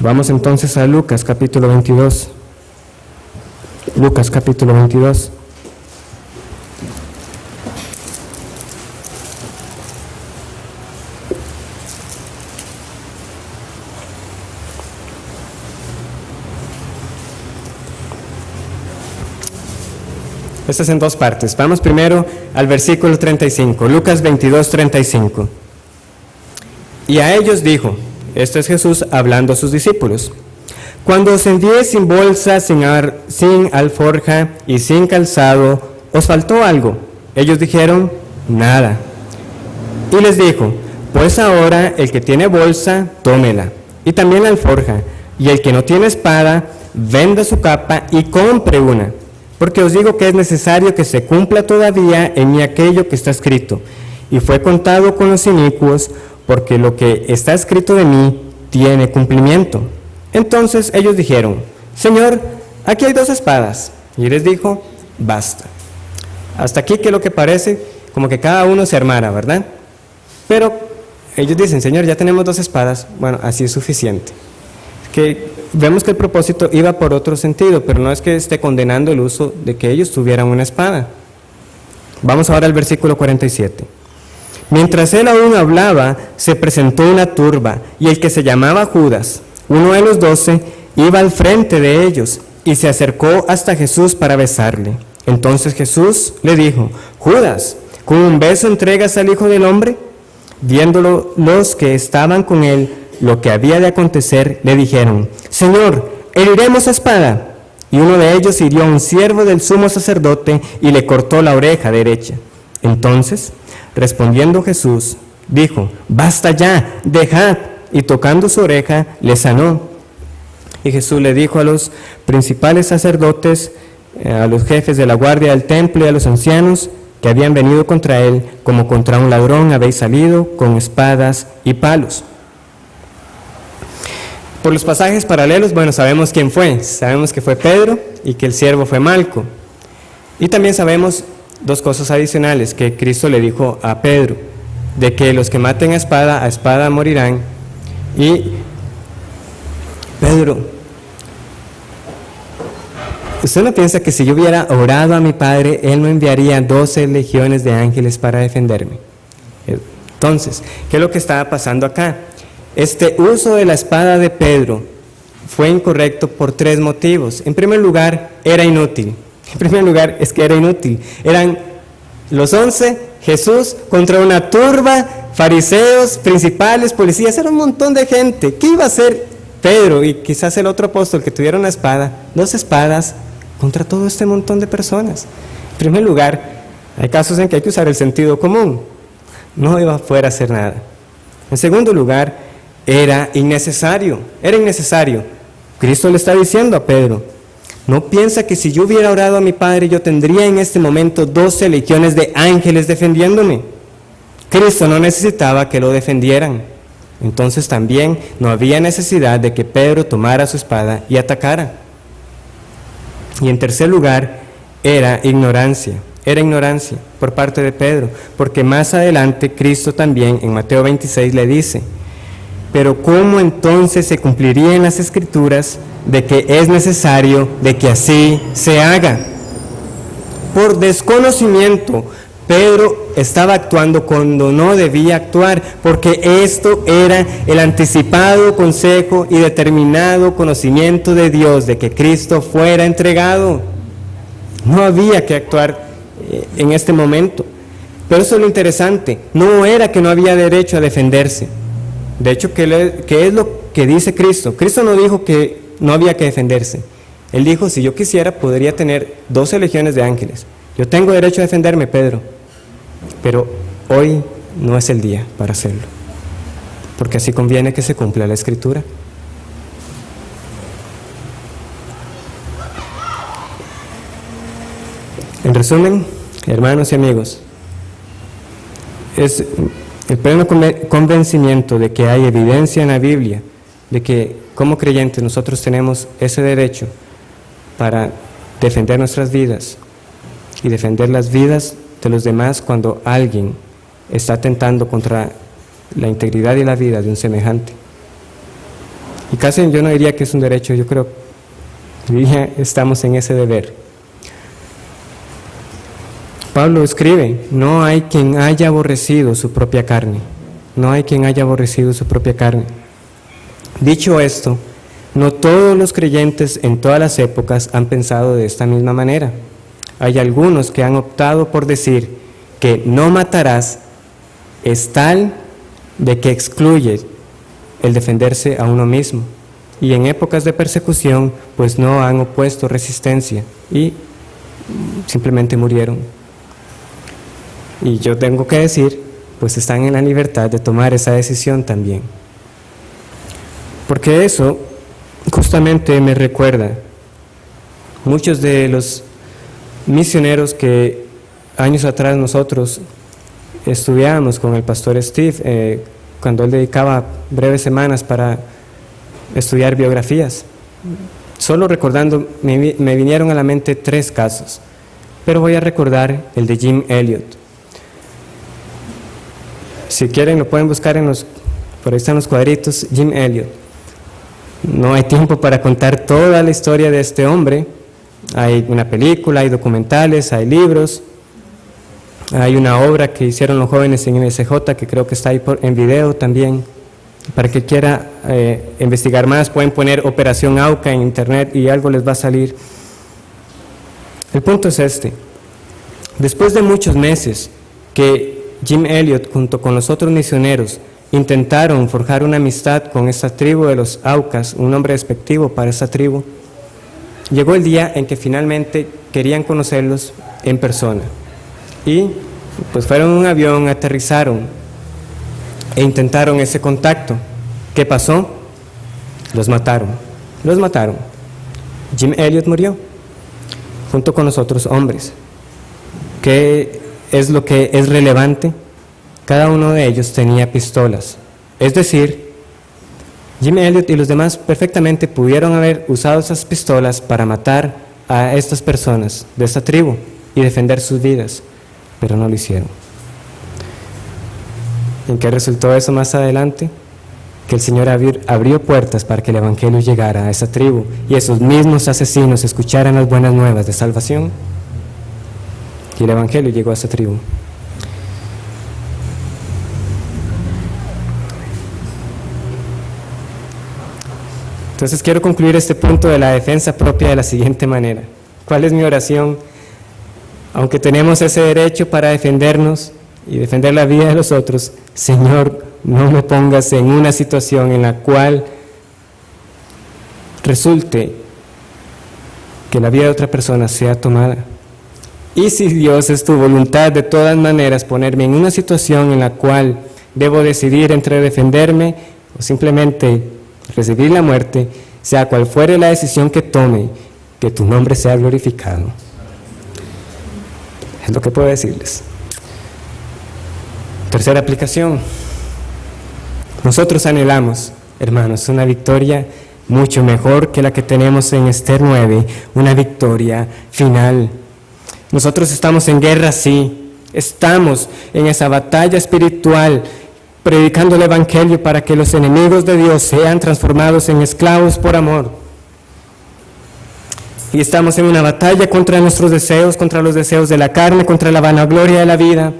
Vamos entonces a Lucas capítulo 22. Lucas capítulo 22. Esto es en dos partes. Vamos primero al versículo 35, Lucas 22, 35. Y a ellos dijo, esto es Jesús hablando a sus discípulos: cuando os envié sin bolsa, sin alforja y sin calzado, ¿os faltó algo? Ellos dijeron, nada. Y les dijo, pues ahora el que tiene bolsa, tómela, y también la alforja, y el que no tiene espada, venda su capa y compre una. Porque os digo que es necesario que se cumpla todavía en mí aquello que está escrito. Y fue contado con los inicuos, porque lo que está escrito de mí tiene cumplimiento. Entonces ellos dijeron, Señor, aquí hay 2 espadas. Y les dijo, basta. Hasta aquí que lo que parece como que cada uno se armara, ¿verdad? Pero ellos dicen, Señor, ya tenemos 2 espadas, bueno, así es suficiente. Que vemos que el propósito iba por otro sentido, pero no es que esté condenando el uso de que ellos tuvieran una espada. Vamos ahora al versículo 47. Mientras él aún hablaba, se presentó una turba, y el que se llamaba Judas, uno de los 12, iba al frente de ellos, y se acercó hasta Jesús para besarle. Entonces Jesús le dijo, Judas, ¿con un beso entregas al Hijo del Hombre? Viéndolo los que estaban con él, lo que había de acontecer, le dijeron, Señor, heriremos a espada. Y uno de ellos hirió a un siervo del sumo sacerdote y le cortó la oreja derecha. Entonces, respondiendo Jesús, dijo, basta ya, dejad. Y tocando su oreja, le sanó. Y Jesús le dijo a los principales sacerdotes, a los jefes de la guardia del templo y a los ancianos que habían venido contra él, como contra un ladrón habéis salido con espadas y palos. Por los pasajes paralelos, bueno, sabemos quién fue. Sabemos que fue Pedro y que el siervo fue Malco. Y también sabemos 2 cosas adicionales que Cristo le dijo a Pedro, de que los que maten a espada morirán. Y Pedro, ¿usted no piensa que si yo hubiera orado a mi Padre, Él me enviaría 12 legiones de ángeles para defenderme? Entonces, ¿qué es lo que estaba pasando acá? Este uso de la espada de Pedro fue incorrecto por 3 motivos. En primer lugar, era inútil. En primer lugar, es que era inútil. Eran los 11, Jesús, contra una turba, fariseos, principales, policías, era un montón de gente. ¿Qué iba a hacer Pedro y quizás el otro apóstol que tuviera una espada, 2 espadas, contra todo este montón de personas? En primer lugar, hay casos en que hay que usar el sentido común. No iba a poder hacer nada. En segundo lugar, era innecesario. Cristo le está diciendo a Pedro, ¿no piensa que si yo hubiera orado a mi Padre, yo tendría en este momento 12 legiones de ángeles defendiéndome? Cristo no necesitaba que lo defendieran. Entonces también no había necesidad de que Pedro tomara su espada y atacara. Y en tercer lugar, era ignorancia por parte de Pedro, porque más adelante Cristo también en Mateo 26 le dice, pero ¿cómo entonces se cumpliría en las Escrituras de que es necesario de que así se haga? Por desconocimiento, Pedro estaba actuando cuando no debía actuar, porque esto era el anticipado consejo y determinado conocimiento de Dios de que Cristo fuera entregado. No había que actuar en este momento. Pero eso es lo interesante, no era que no había derecho a defenderse. De hecho, ¿qué es lo que dice Cristo? Cristo no dijo que no había que defenderse. Él dijo, si yo quisiera, podría tener 12 legiones de ángeles. Yo tengo derecho a defenderme, Pedro. Pero hoy no es el día para hacerlo. Porque así conviene que se cumpla la Escritura. En resumen, hermanos y amigos, es el pleno convencimiento de que hay evidencia en la Biblia, de que como creyentes nosotros tenemos ese derecho para defender nuestras vidas y defender las vidas de los demás cuando alguien está atentando contra la integridad y la vida de un semejante. Y casi yo no diría que es un derecho, yo creo que estamos en ese deber. Pablo escribe, no hay quien haya aborrecido su propia carne. No hay quien haya aborrecido su propia carne. Dicho esto, no todos los creyentes en todas las épocas han pensado de esta misma manera. Hay algunos que han optado por decir que no matarás es tal de que excluye el defenderse a uno mismo. Y en épocas de persecución, pues no han opuesto resistencia y simplemente murieron. Y yo tengo que decir, pues están en la libertad de tomar esa decisión también. Porque eso justamente me recuerda muchos de los misioneros que años atrás nosotros estudiábamos con el pastor Steve, cuando él dedicaba breves semanas para estudiar biografías. Solo recordando, me vinieron a la mente 3 casos, pero voy a recordar el de Jim Elliot. Si quieren lo pueden buscar por ahí están los cuadritos, Jim Elliot. No hay tiempo para contar toda la historia de este hombre. Hay una película, hay documentales, hay libros, hay una obra que hicieron los jóvenes en MSJ que creo que está ahí en video también. Para que quiera investigar más, pueden poner Operación AUCA en internet y algo les va a salir. El punto es este: después de muchos meses que Jim Elliot junto con los otros misioneros intentaron forjar una amistad con esta tribu de los Aucas, un nombre despectivo para esta tribu, llegó el día en que finalmente querían conocerlos en persona. Y pues fueron en un avión, aterrizaron e intentaron ese contacto. ¿Qué pasó? Los mataron. Jim Elliot murió junto con los otros hombres. ¿Qué es lo que es relevante? Cada uno de ellos tenía pistolas. Es decir, Jim Elliot y los demás perfectamente pudieron haber usado esas pistolas para matar a estas personas de esta tribu y defender sus vidas, pero no lo hicieron. ¿En qué resultó eso más adelante? Que el Señor abrió puertas para que el Evangelio llegara a esa tribu y esos mismos asesinos escucharan las buenas nuevas de salvación, y el Evangelio llegó a esa tribu. Entonces quiero concluir este punto de la defensa propia de la siguiente manera. ¿Cuál es mi oración? Aunque tenemos ese derecho para defendernos y defender la vida de los otros, Señor, no me pongas en una situación en la cual resulte que la vida de otra persona sea tomada. Y si Dios es tu voluntad, de todas maneras, ponerme en una situación en la cual debo decidir entre defenderme o simplemente recibir la muerte, sea cual fuere la decisión que tome, que tu nombre sea glorificado. Es lo que puedo decirles. Tercera aplicación. Nosotros anhelamos, hermanos, una victoria mucho mejor que la que tenemos en Esther 9, una victoria final. Nosotros estamos en guerra, sí, estamos en esa batalla espiritual, predicando el Evangelio para que los enemigos de Dios sean transformados en esclavos por amor. Y estamos en una batalla contra nuestros deseos, contra los deseos de la carne, contra la vanagloria de la vida.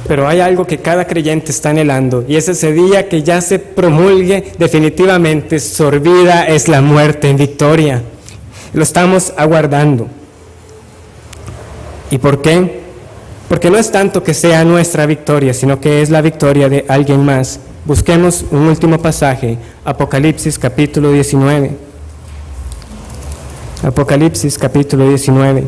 Pero hay algo que cada creyente está anhelando, y es ese día que ya se promulgue definitivamente: sorbida es la muerte en victoria. Lo estamos aguardando. ¿Y por qué? Porque no es tanto que sea nuestra victoria, sino que es la victoria de alguien más. Busquemos un último pasaje, Apocalipsis capítulo 19. Apocalipsis capítulo 19.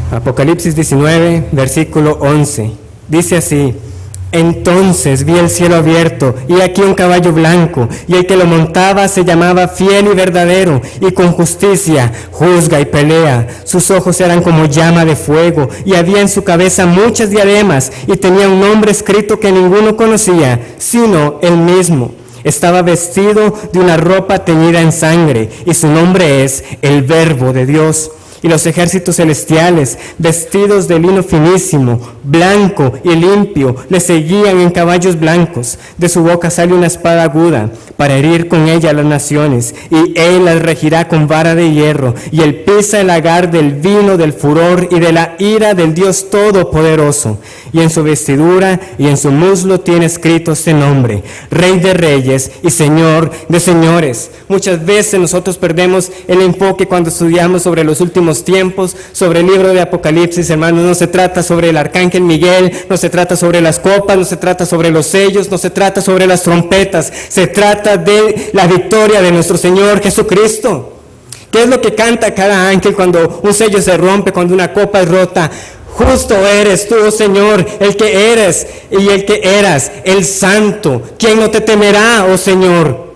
Apocalipsis 19, versículo 11, dice así: entonces vi el cielo abierto, y aquí un caballo blanco, y el que lo montaba se llamaba Fiel y Verdadero, y con justicia juzga y pelea. Sus ojos eran como llama de fuego, y había en su cabeza muchas diademas, y tenía un nombre escrito que ninguno conocía, sino él mismo. Estaba vestido de una ropa teñida en sangre, y su nombre es el Verbo de Dios. Y los ejércitos celestiales, vestidos de lino finísimo, blanco y limpio, le seguían en caballos blancos. De su boca sale una espada aguda para herir con ella a las naciones, y él las regirá con vara de hierro, y él pisa el lagar del vino del furor y de la ira del Dios Todopoderoso. Y en su vestidura y en su muslo tiene escrito este nombre: Rey de Reyes y Señor de Señores. Muchas veces nosotros perdemos el enfoque cuando estudiamos sobre los últimos tiempos, sobre el libro de Apocalipsis, hermanos. No se trata sobre el arcángel Miguel, no se trata sobre las copas, no se trata sobre los sellos, no se trata sobre las trompetas, se trata de la victoria de nuestro Señor Jesucristo. ¿Qué es lo que canta cada ángel cuando un sello se rompe, cuando una copa es rota? Justo eres tú, oh Señor, el que eres y el que eras, el Santo. ¿Quién no te temerá, oh Señor?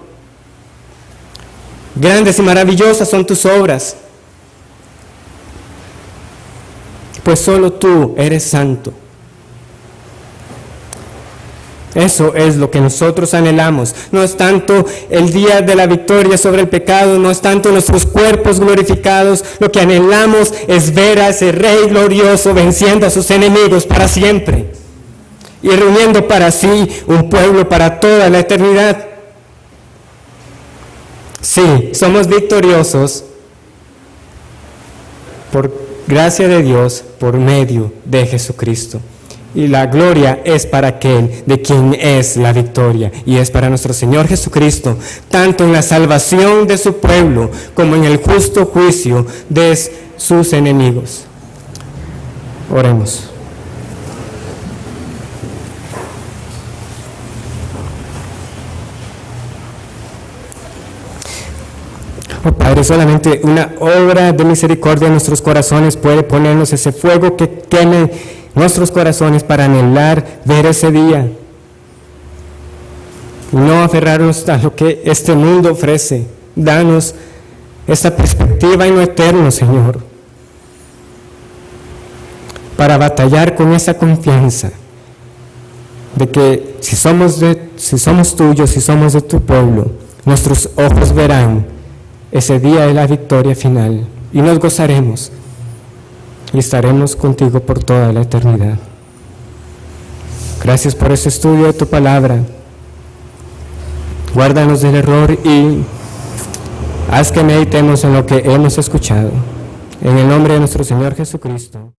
Grandes y maravillosas son tus obras, pues solo tú eres santo. Eso es lo que nosotros anhelamos. No es tanto el día de la victoria sobre el pecado, no es tanto nuestros cuerpos glorificados. Lo que anhelamos es ver a ese Rey glorioso venciendo a sus enemigos para siempre y reuniendo para sí un pueblo para toda la eternidad. Sí, somos victoriosos por gracia de Dios por medio de Jesucristo. Y la gloria es para aquel de quien es la victoria, y es para nuestro Señor Jesucristo, tanto en la salvación de su pueblo como en el justo juicio de sus enemigos. Oremos. Oh Padre, solamente una obra de misericordia en nuestros corazones puede ponernos ese fuego que queme nuestros corazones para anhelar ver ese día y no aferrarnos a lo que este mundo ofrece. Danos esta perspectiva en lo eterno, Señor, para batallar con esa confianza de que si somos tuyos, si somos de tu pueblo, nuestros ojos verán ese día de la victoria final y nos gozaremos y estaremos contigo por toda la eternidad. Gracias por este estudio de tu palabra. Guárdanos del error y haz que meditemos en lo que hemos escuchado. En el nombre de nuestro Señor Jesucristo.